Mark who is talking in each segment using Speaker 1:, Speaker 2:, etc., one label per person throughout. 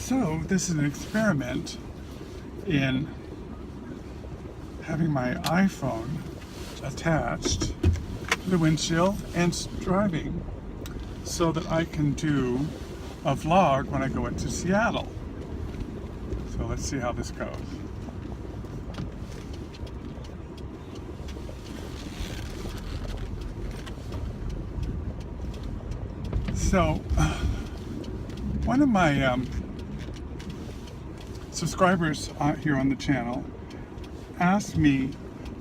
Speaker 1: So this is an experiment in having my iPhone attached to the windshield and driving so that I can do a vlog when I go into Seattle. So let's see how this goes. So one of my subscribers here on the channel asked me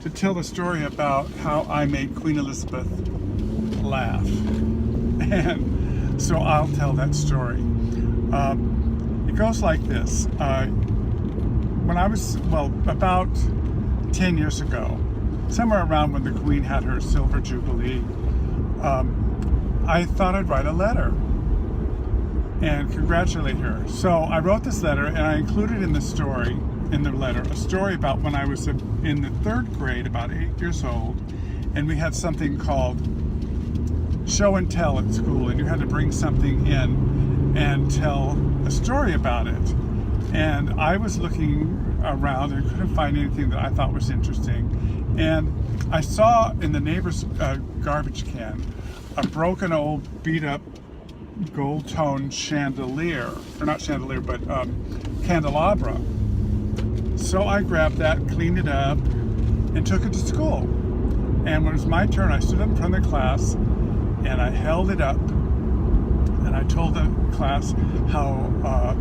Speaker 1: to tell the story about how I made Queen Elizabeth laugh. And so I'll tell that story. It goes like this. When I was, about 10 years ago, somewhere around when the Queen had her Silver Jubilee, I thought I'd write a letter and congratulate her. So I wrote this letter and I included in the letter, a story about when I was in the 3rd grade, about 8 years old, and we had something called show and tell at school, and you had to bring something in and tell a story about it. And I was looking around and couldn't find anything that I thought was interesting. And I saw in the neighbor's garbage can a broken old beat up gold tone chandelier, or not chandelier, but candelabra. So I grabbed that, cleaned it up, and took it to school. And when it was my turn, I stood up in front of the class and I held it up and I told the class how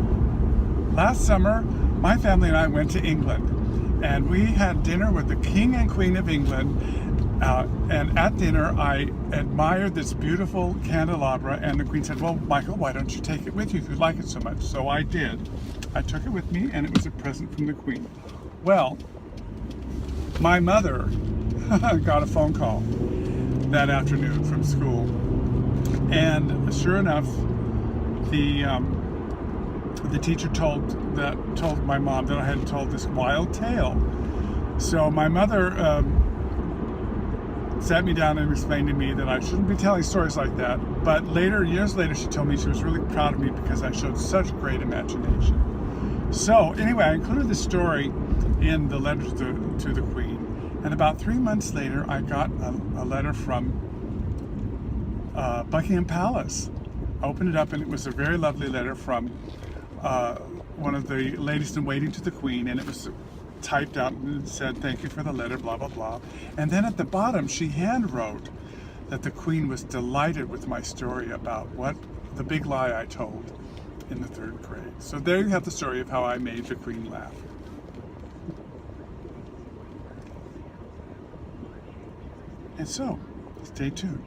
Speaker 1: last summer my family and I went to England and we had dinner with the King and Queen of England. And at dinner, I admired this beautiful candelabra, and the Queen said, well, Michael, why don't you take it with you if you like it so much? So I did. I took it with me, and it was a present from the Queen. Well, my mother got a phone call that afternoon from school, and sure enough, the teacher told my mom that I had told this wild tale. So my mother sat me down and explained to me that I shouldn't be telling stories like that. But later, years later, she told me she was really proud of me because I showed such great imagination. So anyway, I included the story in the letter to the Queen. And about 3 months later, I got a letter from Buckingham Palace. I opened it up and it was a very lovely letter from one of the ladies in waiting to the Queen, and it was typed out and said, thank you for the letter, blah, blah, blah. And then at the bottom, she hand wrote that the Queen was delighted with my story about the big lie I told in the 3rd grade. So there you have the story of how I made the Queen laugh. And so, stay tuned.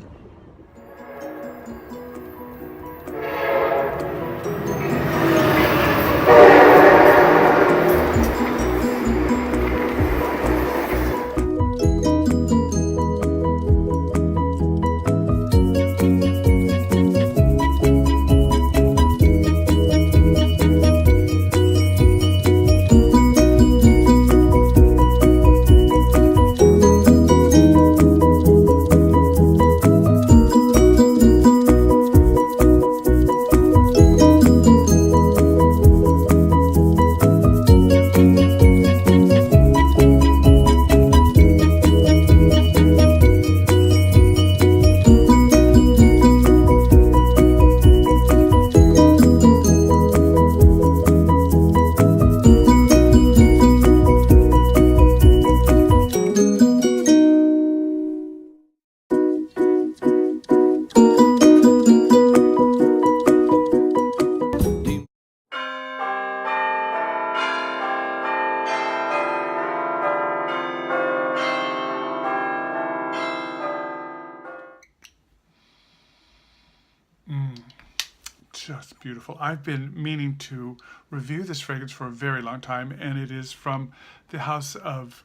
Speaker 1: Just beautiful. I've been meaning to review this fragrance for a very long time, and it is from the house of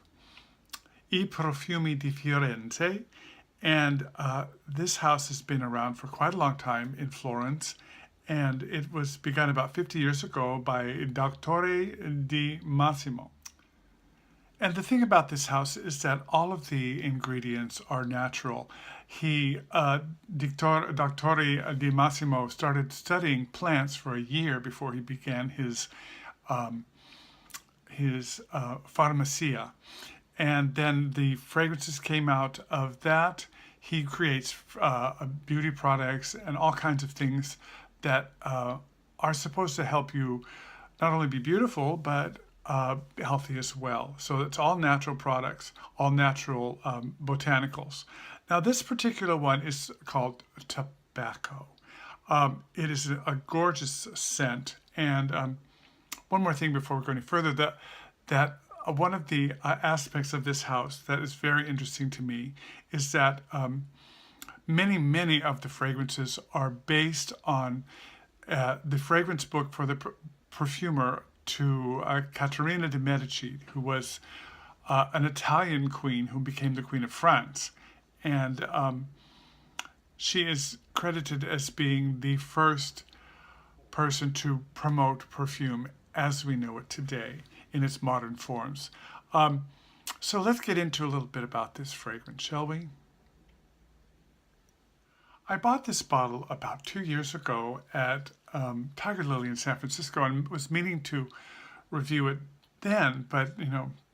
Speaker 1: I Profumi di Firenze. And this house has been around for quite a long time in Florence, and it was begun about 50 years ago by Dottore Di Massimo. And the thing about this house is that all of the ingredients are natural. Dr. Di Massimo started studying plants for a year before he began his pharmacia. And then the fragrances came out of that. He creates beauty products and all kinds of things that are supposed to help you not only be beautiful, but healthy as well. So it's all natural products, all natural botanicals. Now, this particular one is called Tobbaco. It is a gorgeous scent. And one more thing before we go any further, that one of the aspects of this house that is very interesting to me is that many of the fragrances are based on the fragrance book for the perfumer to Caterina de' Medici, who was an Italian queen who became the Queen of France. And she is credited as being the first person to promote perfume as we know it today in its modern forms. So let's get into a little bit about this fragrance, shall we? I bought this bottle about 2 years ago at Tiger Lily in San Francisco and was meaning to review it then, but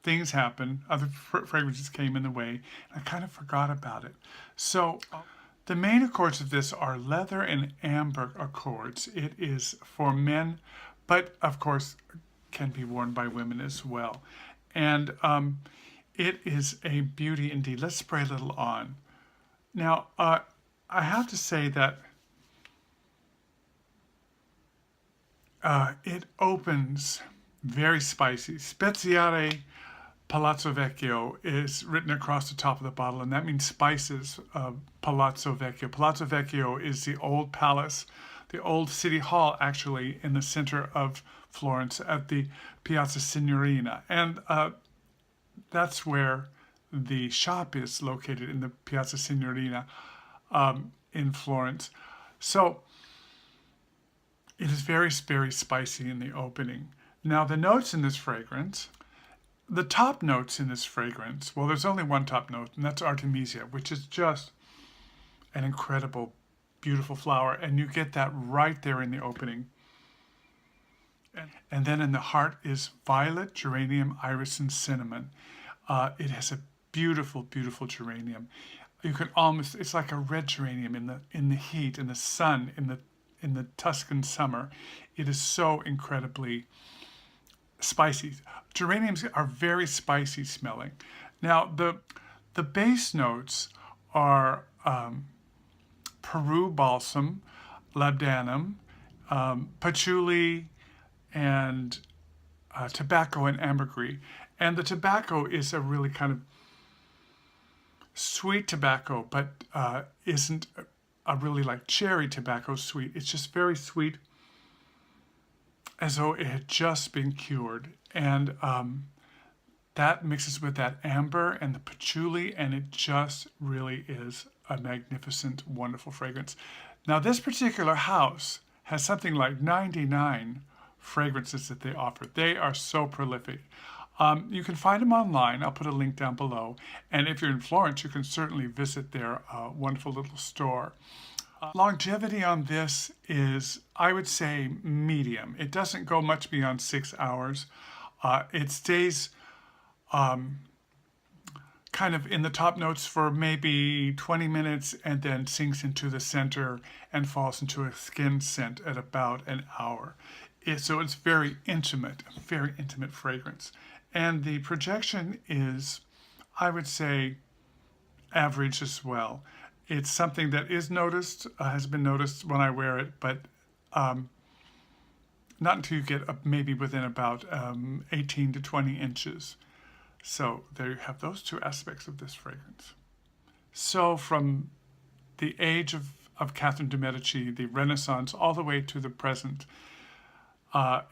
Speaker 1: things happened. Other fragrances came in the way. And I kind of forgot about it. So the main accords of this are leather and amber accords. It is for men, but of course can be worn by women as well. And it is a beauty indeed. Let's spray a little on. Now, I have to say that it opens very spicy. Speziare Palazzo Vecchio is written across the top of the bottle, and that means spices of Palazzo Vecchio. Palazzo Vecchio is the old palace, the old city hall, actually, in the center of Florence at the Piazza Signorina. And that's where the shop is located, in the Piazza Signorina in Florence. So it is very, very spicy in the opening. Now, the notes in this fragrance, the top notes in this fragrance, well, there's only one top note, and that's Artemisia, which is just an incredible, beautiful flower. And you get that right there in the opening. And then in the heart is violet, geranium, iris, and cinnamon. It has a beautiful, beautiful geranium. You can almost, it's like a red geranium in the heat, in the sun, in the Tuscan summer. It is so incredibly spicy. Geraniums are very spicy smelling. Now, the base notes are Peru balsam, labdanum, patchouli, and tobacco and ambergris. And the tobacco is a really kind of sweet tobacco, but isn't a really like cherry tobacco sweet. It's just very sweet, as though it had just been cured. And that mixes with that amber and the patchouli, and it just really is a magnificent, wonderful fragrance. Now, this particular house has something like 99 fragrances that they offer. They are so prolific. You can find them online. I'll put a link down below. And if you're in Florence, you can certainly visit their wonderful little store. Longevity on this is, I would say, medium. It doesn't go much beyond 6 hours. It stays kind of in the top notes for maybe 20 minutes and then sinks into the center and falls into a skin scent at about an hour. So it's very intimate fragrance. And the projection is, I would say, average as well. It's something that is noticed, has been noticed when I wear it, but not until you get up maybe within about 18 to 20 inches. So there you have those two aspects of this fragrance. So from the age of Catherine de' Medici, the Renaissance, all the way to the present,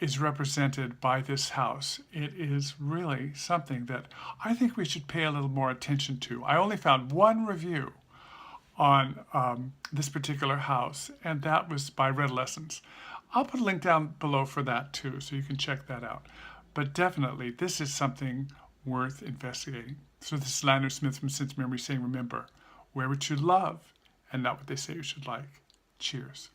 Speaker 1: is represented by this house. It is really something that I think we should pay a little more attention to. I only found one review on this particular house, and that was by Redolessence. I'll put a link down below for that too, so you can check that out. But definitely, this is something worth investigating. So this is Lionel Smith from Sense Memory saying, remember, wear what you love and not what they say you should like. Cheers.